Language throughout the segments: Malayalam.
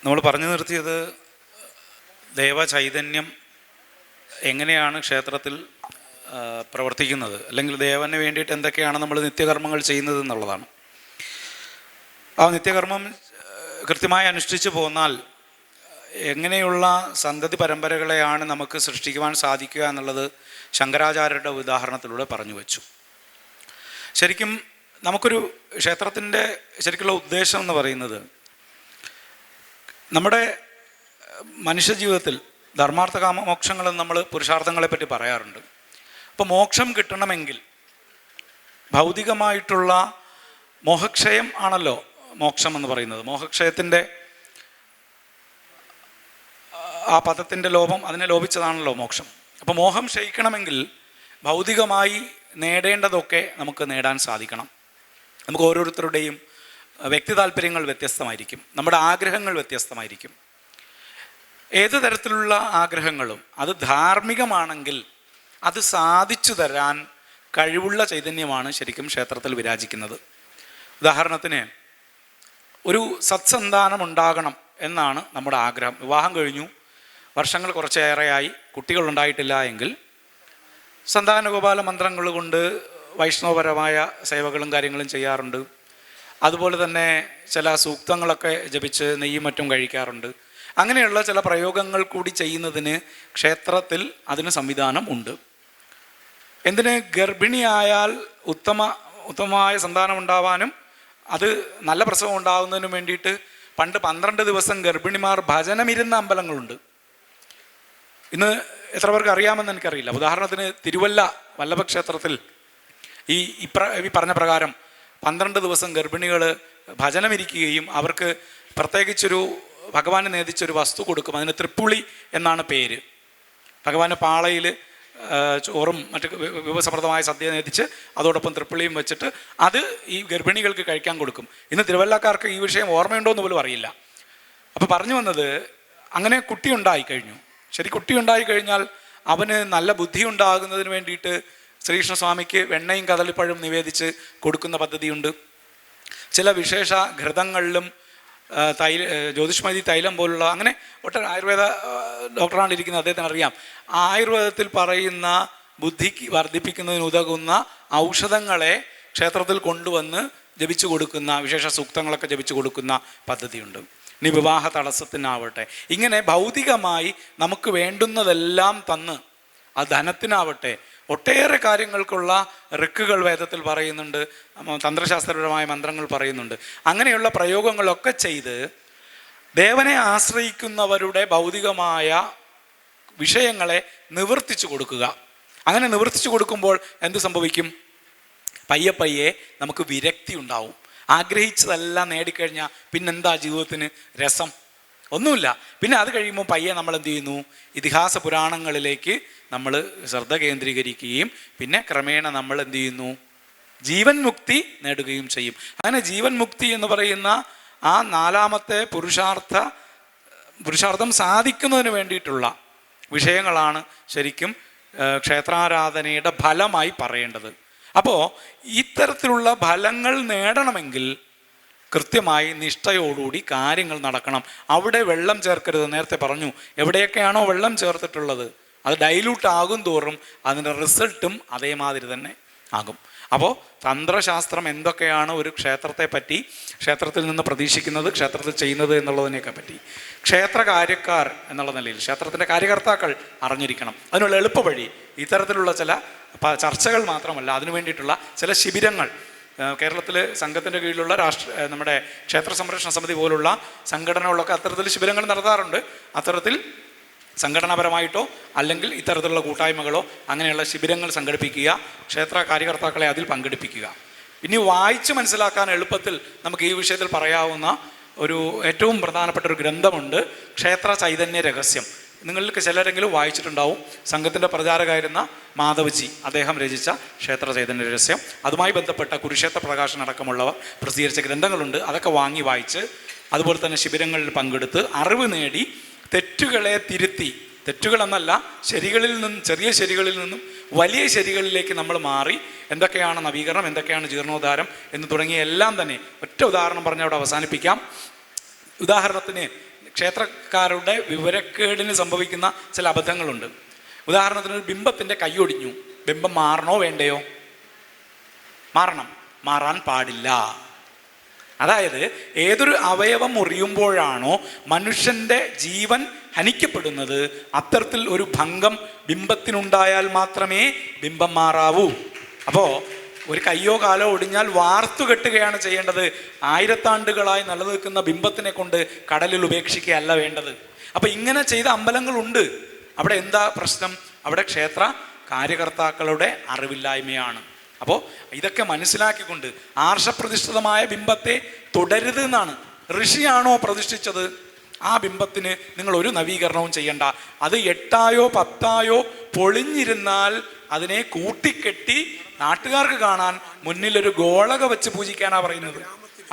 നമ്മൾ പറഞ്ഞു നിർത്തിയത് ദേവചൈതന്യം എങ്ങനെയാണ് ക്ഷേത്രത്തിൽ പ്രവർത്തിക്കുന്നത്, അല്ലെങ്കിൽ ദേവന് വേണ്ടിയിട്ട് എന്തൊക്കെയാണ് നമ്മൾ നിത്യകർമ്മങ്ങൾ ചെയ്യുന്നത് എന്നുള്ളതാണ്. ആ നിത്യകർമ്മം കൃത്യമായി അനുഷ്ഠിച്ചു പോന്നാൽ എങ്ങനെയുള്ള സന്തതി പരമ്പരകളെയാണ് നമുക്ക് സൃഷ്ടിക്കുവാൻ സാധിക്കുക എന്നുള്ളത് ശങ്കരാചാര്യരുടെ ഉദാഹരണത്തിലൂടെ പറഞ്ഞു വച്ചു. ശരിക്കും നമുക്കൊരു ക്ഷേത്രത്തിൻ്റെ ശരിക്കുള്ള ഉദ്ദേശം എന്ന് പറയുന്നത്, നമ്മുടെ മനുഷ്യജീവിതത്തിൽ ധർമാർത്ഥ കാമ മോക്ഷങ്ങളെന്ന് നമ്മൾ പുരുഷാർത്ഥങ്ങളെപ്പറ്റി പറയാറുണ്ട്. അപ്പോൾ മോക്ഷം കിട്ടണമെങ്കിൽ ഭൗതികമായിട്ടുള്ള മോഹക്ഷയം ആണല്ലോ മോക്ഷം എന്ന് പറയുന്നത്. മോഹക്ഷയത്തിൻ്റെ ആ പദത്തിൻ്റെ ലോപം, അതിനെ ലോപിച്ചതാണല്ലോ മോക്ഷം. അപ്പോൾ മോഹം ക്ഷയിക്കണമെങ്കിൽ ഭൗതികമായി നേടേണ്ടതൊക്കെ നമുക്ക് നേടാൻ സാധിക്കണം. നമുക്ക് ഓരോരുത്തരുടെയും വ്യക്തി താല്പര്യങ്ങൾ വ്യത്യസ്തമായിരിക്കും, നമ്മുടെ ആഗ്രഹങ്ങൾ വ്യത്യസ്തമായിരിക്കും. ഏത് തരത്തിലുള്ള ആഗ്രഹങ്ങളും അത് ധാർമ്മികമാണെങ്കിൽ അത് സാധിച്ചു തരാൻ കഴിവുള്ള ചൈതന്യമാണ് ശരിക്കും ക്ഷേത്രത്തിൽ വിരാജിക്കുന്നത്. ഉദാഹരണത്തിന്, ഒരു സത്സന്താനം ഉണ്ടാകണം എന്നാണ് നമ്മുടെ ആഗ്രഹം. വിവാഹം കഴിഞ്ഞു, വർഷങ്ങൾ കുറച്ചേറെയായി, കുട്ടികളുണ്ടായിട്ടില്ല എങ്കിൽ സന്താനഗോപാല മന്ത്രങ്ങൾ കൊണ്ട് വൈഷ്ണവപരമായ സേവകളും കാര്യങ്ങളും ചെയ്യാറുണ്ട്. അതുപോലെ തന്നെ ചില സൂക്തങ്ങളൊക്കെ ജപിച്ച് നെയ്യും മറ്റും കഴിക്കാറുണ്ട്. അങ്ങനെയുള്ള ചില പ്രയോഗങ്ങൾ കൂടി ചെയ്യുന്നതിന് ക്ഷേത്രത്തിൽ അതിന് സംവിധാനം ഉണ്ട്. എന്തിന്? ഗർഭിണിയായാൽ ഉത്തമമായ സന്താനം ഉണ്ടാവാനും അത് നല്ല പ്രസവം ഉണ്ടാകുന്നതിനും വേണ്ടിയിട്ട് പണ്ട് 12 ദിവസം ഗർഭിണിമാർ ഭജനമിരുന്ന അമ്പലങ്ങളുണ്ട്. ഇന്ന് എത്ര പേർക്ക് അറിയാമെന്ന് എനിക്കറിയില്ല. ഉദാഹരണത്തിന് തിരുവല്ല വല്ലഭക്ഷേത്രത്തിൽ ഈ പറഞ്ഞ പ്രകാരം 12 ദിവസം ഗർഭിണികൾ ഭജനമിരിക്കുകയും അവർക്ക് പ്രത്യേകിച്ചൊരു ഭഗവാന് നേദിച്ചൊരു വസ്തു കൊടുക്കും. അതിന് തൃപ്പുളി എന്നാണ് പേര്. ഭഗവാന് പാളയിൽ ചോറും മറ്റ് വിഭവസമൃദ്ധമായ സദ്യ നേദിച്ച് അതോടൊപ്പം തൃപ്പുളിയും വെച്ചിട്ട് അത് ഈ ഗർഭിണികൾക്ക് കഴിക്കാൻ കൊടുക്കും. ഇന്ന് തിരുവല്ലക്കാർക്ക് ഈ വിഷയം ഓർമ്മയുണ്ടോ എന്ന് പോലും അറിയില്ല. അപ്പോൾ പറഞ്ഞു വന്നത്, അങ്ങനെ കുട്ടി ഉണ്ടായി കഴിഞ്ഞു. ശരി, കുട്ടി ഉണ്ടായി കഴിഞ്ഞാൽ അവന് നല്ല ബുദ്ധി ഉണ്ടാകുന്നതിന് വേണ്ടിയിട്ട് ശ്രീകൃഷ്ണസ്വാമിക്ക് വെണ്ണയും കദളിപ്പഴം നിവേദിച്ച് കൊടുക്കുന്ന പദ്ധതിയുണ്ട്. ചില വിശേഷ ഘൃതങ്ങളിലും ജ്യോതിഷ്മതി തൈലം പോലുള്ള അങ്ങനെ ഒട്ടേറെ ആയുർവേദ ഡോക്ടറാണ് ഇരിക്കുന്നത്, അദ്ദേഹത്തിന് അറിയാം. ആയുർവേദത്തിൽ പറയുന്ന ബുദ്ധിക്ക് വർദ്ധിപ്പിക്കുന്നതിന് ഉതകുന്ന ഔഷധങ്ങളെ ക്ഷേത്രത്തിൽ കൊണ്ടുവന്ന് ജപിച്ചു കൊടുക്കുന്ന, വിശേഷ സൂക്തങ്ങളൊക്കെ ജപിച്ചു കൊടുക്കുന്ന പദ്ധതിയുണ്ട്. ഇനി വിവാഹ തടസ്സത്തിനാവട്ടെ, ഇങ്ങനെ ഭൗതികമായി നമുക്ക് വേണ്ടുന്നതെല്ലാം തന്ന്, ആ ധനത്തിനാവട്ടെ, ഒട്ടേറെ കാര്യങ്ങൾക്കുള്ള റിക്കുകൾ വേദത്തിൽ പറയുന്നുണ്ട്, തന്ത്രശാസ്ത്രപരമായ മന്ത്രങ്ങൾ പറയുന്നുണ്ട്. അങ്ങനെയുള്ള പ്രയോഗങ്ങളൊക്കെ ചെയ്ത് ദേവനെ ആശ്രയിക്കുന്നവരുടെ ഭൗതികമായ വിഷയങ്ങളെ നിവർത്തിച്ചു കൊടുക്കുക. അങ്ങനെ നിവർത്തിച്ചു കൊടുക്കുമ്പോൾ എന്ത് സംഭവിക്കും? പയ്യെ പയ്യെ നമുക്ക് വിരക്തി ഉണ്ടാവും. ആഗ്രഹിച്ചതെല്ലാം നേടിക്കഴിഞ്ഞാൽ പിന്നെന്താ ജീവിതത്തിന് രസം? ഒന്നുമില്ല. പിന്നെ അത് കഴിയുമ്പോൾ പയ്യെ നമ്മൾ എന്ത് ചെയ്യുന്നു? ഇതിഹാസ പുരാണങ്ങളിലേക്ക് നമ്മൾ ശ്രദ്ധ കേന്ദ്രീകരിക്കുകയും പിന്നെ ക്രമേണ നമ്മൾ എന്ത് ചെയ്യുന്നു? ജീവൻ മുക്തി നേടുകയും ചെയ്യും. അങ്ങനെ ജീവൻ മുക്തി എന്ന് പറയുന്ന ആ 4ാമത്തെ പുരുഷാർത്ഥം സാധിക്കുന്നതിന് വേണ്ടിയിട്ടുള്ള വിഷയങ്ങളാണ് ശരിക്കും ക്ഷേത്രാരാധനയുടെ ഫലമായി പറയേണ്ടത്. അപ്പോൾ ഇത്തരത്തിലുള്ള ഫലങ്ങൾ നേടണമെങ്കിൽ കൃത്യമായി നിഷ്ഠയോടുകൂടി കാര്യങ്ങൾ നടക്കണം. അവിടെ വെള്ളം ചേർക്കരുത്. നേരത്തെ പറഞ്ഞു, എവിടെയൊക്കെയാണോ വെള്ളം ചേർത്തിട്ടുള്ളത് അത് ഡൈല്യൂട്ട് ആകും തോറും അതിൻ്റെ റിസൾട്ടും അതേമാതിരി തന്നെ ആകും. അപ്പോൾ തന്ത്രശാസ്ത്രം എന്തൊക്കെയാണ് ഒരു ക്ഷേത്രത്തെ പറ്റി, ക്ഷേത്രത്തിൽ നിന്ന് പ്രതീക്ഷിക്കുന്നത്, ക്ഷേത്രത്തിൽ ചെയ്യുന്നത് എന്നുള്ളതിനെയൊക്കെ പറ്റി ക്ഷേത്ര കാര്യക്കാർ എന്നുള്ള നിലയിൽ ക്ഷേത്രത്തിൻ്റെ കാര്യകർത്താക്കൾ അറിഞ്ഞിരിക്കണം. അതിനുള്ള എളുപ്പവഴി ഇത്തരത്തിലുള്ള ചില ചർച്ചകൾ മാത്രമല്ല, അതിനു വേണ്ടിയിട്ടുള്ള ചില ശിബിരങ്ങൾ കേരളത്തിൽ സംഘത്തിൻ്റെ കീഴിലുള്ള നമ്മുടെ ക്ഷേത്ര സംരക്ഷണ സമിതി പോലുള്ള സംഘടനകളൊക്കെ അത്തരത്തിൽ ശിബിരങ്ങൾ നടത്താറുണ്ട്. അത്തരത്തിൽ സംഘടനാപരമായിട്ടോ അല്ലെങ്കിൽ ഇത്തരത്തിലുള്ള കൂട്ടായ്മകളോ അങ്ങനെയുള്ള ശിബിരങ്ങൾ സംഘടിപ്പിക്കുക, ക്ഷേത്ര കാര്യകർത്താക്കളെ അതിൽ പങ്കെടുപ്പിക്കുക. ഇനി വായിച്ച് മനസ്സിലാക്കാൻ എളുപ്പത്തിൽ നമുക്ക് ഈ വിഷയത്തിൽ പറയാവുന്ന ഒരു ഏറ്റവും പ്രധാനപ്പെട്ട ഒരു ഗ്രന്ഥമുണ്ട്, ക്ഷേത്ര ചൈതന്യ രഹസ്യം. നിങ്ങൾക്ക് ചിലരെങ്കിലും വായിച്ചിട്ടുണ്ടാവും. സംഘത്തിൻ്റെ പ്രചാരകമായിരുന്ന മാധവജി അദ്ദേഹം രചിച്ച ക്ഷേത്ര ചൈതന്യ രഹസ്യം, അതുമായി ബന്ധപ്പെട്ട കുരുക്ഷേത്ര പ്രകാശനം അടക്കമുള്ളവ പ്രസിദ്ധീകരിച്ച ഗ്രന്ഥങ്ങളുണ്ട്. അതൊക്കെ വാങ്ങി വായിച്ച് അതുപോലെ തന്നെ ശിബിരങ്ങളിൽ പങ്കെടുത്ത് അറിവ് നേടി തെറ്റുകളെ തിരുത്തി, തെറ്റുകളെന്നല്ല ശരികളിൽ നിന്നും, ചെറിയ ശരികളിൽ നിന്നും വലിയ ശരികളിലേക്ക് നമ്മൾ മാറി എന്തൊക്കെയാണ് നവീകരണം, എന്തൊക്കെയാണ് ജീർണോദ്ധാരം എന്ന് തുടങ്ങിയ എല്ലാം തന്നെ ഒറ്റ ഉദാഹരണം പറഞ്ഞ് അവിടെ അവസാനിപ്പിക്കാം. ഉദാഹരണത്തിന് ക്ഷേത്രക്കാരുടെ വിവരക്കേടിന് സംഭവിക്കുന്ന ചില അബദ്ധങ്ങളുണ്ട്. ഉദാഹരണത്തിന് ഒരു ബിംബത്തിൻ്റെ കൈയൊടിഞ്ഞു. ബിംബം മാറണോ വേണ്ടയോ? മാറണം. മാറാൻ പാടില്ല. അതായത് ഏതൊരു അവയവം മുറിയുമ്പോഴാണോ മനുഷ്യൻ്റെ ജീവൻ ഹനിക്കപ്പെടുന്നത്, അത്തരത്തിൽ ഒരു ഭംഗം ബിംബത്തിനുണ്ടായാൽ മാത്രമേ ബിംബം മാറാവൂ. അപ്പോൾ ഒരു കയ്യോ കാലോ ഒടിഞ്ഞാൽ വാർത്തു കെട്ടുകയാണ് ചെയ്യേണ്ടത്. ആയിരത്താണ്ടുകളായി നിലനിൽക്കുന്ന ബിംബത്തിനെ കൊണ്ട് കടലിൽ ഉപേക്ഷിക്കുകയല്ല വേണ്ടത്. അപ്പോൾ ഇങ്ങനെ ചെയ്ത അമ്പലങ്ങളുണ്ട്. അവിടെ എന്താ പ്രശ്നം? അവിടെ ക്ഷേത്ര കാര്യകർത്താക്കളുടെ അറിവില്ലായ്മയാണ്. അപ്പോൾ ഇതൊക്കെ മനസ്സിലാക്കിക്കൊണ്ട് ആർഷപ്രതിഷ്ഠിതമായ ബിംബത്തെ തുടരുത് എന്നാണ്. ഋഷിയാണോ പ്രതിഷ്ഠിച്ചത്, ആ ബിംബത്തിന് നിങ്ങൾ ഒരു നവീകരണവും ചെയ്യണ്ട. അത് 8 10 പൊളിഞ്ഞിരുന്നാൽ അതിനെ കൂട്ടിക്കെട്ടി നാട്ടുകാർക്ക് കാണാൻ മുന്നിലൊരു ഗോളക വെച്ച് പൂജിക്കാനാണ് പറയുന്നത്.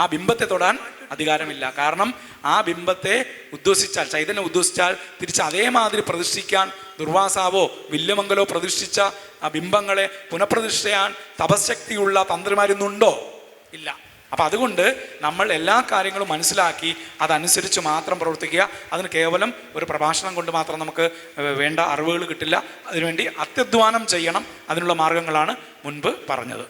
ആ ബിംബത്തെ തൊടാൻ അധികാരമില്ല. കാരണം ആ ബിംബത്തെ ഉദ്ദേശിച്ചാൽ, ചൈതന്യം ഉദ്ദേശിച്ചാൽ തിരിച്ച് അതേമാതിരി പ്രതിഷ്ഠിക്കാൻ ദുർവാസാവോ വില്യമംഗലോ പ്രതിഷ്ഠിച്ച ആ ബിംബങ്ങളെ പുനഃപ്രതിഷ്ഠ ചെയ്യാൻ തപശക്തിയുള്ള തന്ത്രിമാരൊന്നുണ്ടോ? ഇല്ല. അപ്പം അതുകൊണ്ട് നമ്മൾ എല്ലാ കാര്യങ്ങളും മനസ്സിലാക്കി അതനുസരിച്ച് മാത്രം പ്രവർത്തിക്കുക. അതിന് കേവലം ഒരു പ്രഭാഷണം കൊണ്ട് മാത്രം നമുക്ക് വേണ്ട അറിവുകൾ കിട്ടില്ല. അതിനുവേണ്ടി അത്യധ്വാനം ചെയ്യണം. അതിനുള്ള മാർഗങ്ങളാണ് മുൻപ് പറഞ്ഞത്.